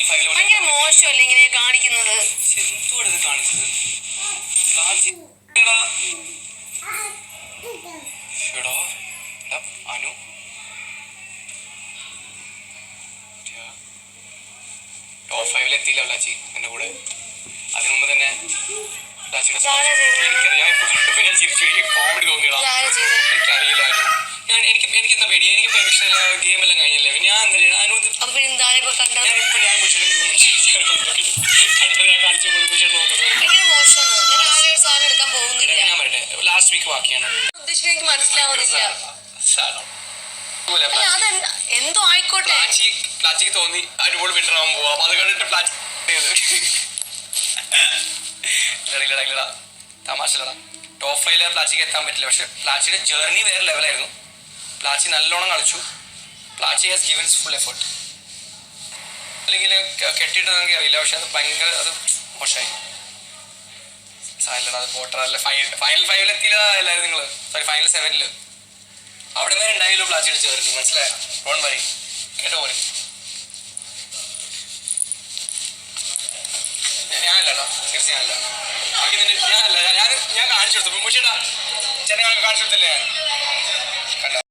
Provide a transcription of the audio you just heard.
ഭയങ്കര മോശമല്ലേ ഇങ്ങനെ കാണിക്കുന്നത്? എന്തുവാണ് കാണിച്ചത്? അനു ടോപ്പ് 5 എത്തിയില്ല പ്ലാച്ചി എന്റെ കൂടെ. അതിനു മുമ്പ് തന്നെ ഞാൻ ചിരിച്ചു. എനിക്ക് കോമഡി തോന്നിയതാ. എനിക്കറിയില്ല അനു. എനിക്കെന്താ പേടി? എനിക്ക് ഗെയിം എല്ലാം കഴിഞ്ഞില്ലേ? ഞാൻ എന്താ അനു ഞാൻ പറയട്ടെ, ലാസ്റ്റ് വീക്ക് ബാക്കിയാണ്. എനിക്ക് മനസ്സിലാവുന്നില്ല. എന്തോ ആയിക്കോട്ടെ. പ്ലാച്ചിക്ക് തോന്നി അനുമോൾ വിന്നർ ആവാൻ പോവാം. അത് കണ്ടിട്ട് പ്ലാച്ചി തമാശലടാ. ടോപ്പ് 5 പ്ലാച്ചിക്ക് എത്താൻ പറ്റില്ല. പക്ഷെ പ്ലാച്ചിയുടെ ജേർണി വേറെ ലെവലായിരുന്നു. പ്ലാച്ചി നല്ലോണം കളിച്ചു. പ്ലാച്ചി ഹാസ് ഗിവൻ ഫുൾ എഫേർട്ട്. അല്ലെങ്കിൽ കെട്ടിയിട്ട് നമുക്ക് അറിയില്ല. പക്ഷെ അത് ഭയങ്കര മോശമായി. സാരല്ലടാ, അത് പോട്ടറല്ല. ഫൈനൽ 5 എത്തിയില്ലായിരുന്നു നിങ്ങൾ. സോറി, ഫൈനൽ 7 അവിടെ വരെ ഉണ്ടായല്ലോ പ്ലാച്ചിയുടെ ജേർണി. മനസ്സിലായ? Don't worry. കേട്ടോ പോലെ ഞാനല്ലടാ, തീർച്ചയായും ഞാനല്ല. ഞാൻ കാണിച്ചു കൊടുത്തു. മുഷിടാ ചേട്ടൻ കാണിച്ചു കൊടുത്തില്ലേ ഞാൻ?